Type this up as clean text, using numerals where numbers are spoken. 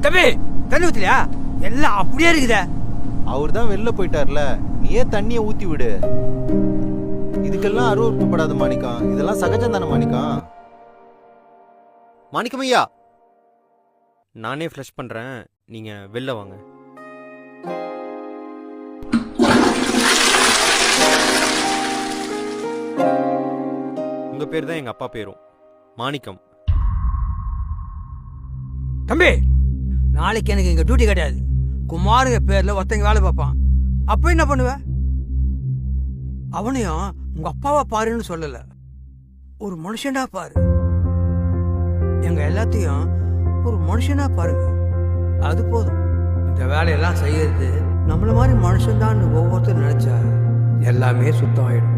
தம்பி தண்ணி ஊத்தலையா? எல்லாம் அப்படியே இருக்குதே. அவர் தான் வெளில போயிட்டார்ல, நீயே தண்ணியை ஊத்தி விடு. இதுக்கெல்லாம் அருவறுப்படாத மாணிக்கம், இதெல்லாம் சகஜம் தானே மாணிக்கம். மாணிக்கம் ஐயா, நானே ஃப்ளஷ் பண்ணுறேன், நீங்கள் வெளில வாங்க. உங்கள் பேர் தான் எங்கள் அப்பா பேரும், மாணிக்கம். தம்பி, நாளைக்கு எனக்கு இங்க டியூட்டி கிடையாது. குமாருங்க பேர்ல ஒருத்தங்க வேலை பார்ப்பான். அப்ப என்ன பண்ணுவ? அவனையும் உங்க அப்பாவை பாருன்னு சொல்லல, ஒரு மனுஷனா பாரு. எங்க எல்லாத்தையும் ஒரு மனுஷனா பாருங்க, அது போதும். இந்த வேலையெல்லாம் செய்யறது நம்மள மாதிரி மனுஷன் தான் ஒவ்வொருத்தரும் நினைச்சா எல்லாமே சுத்தம் ஆயிடும்.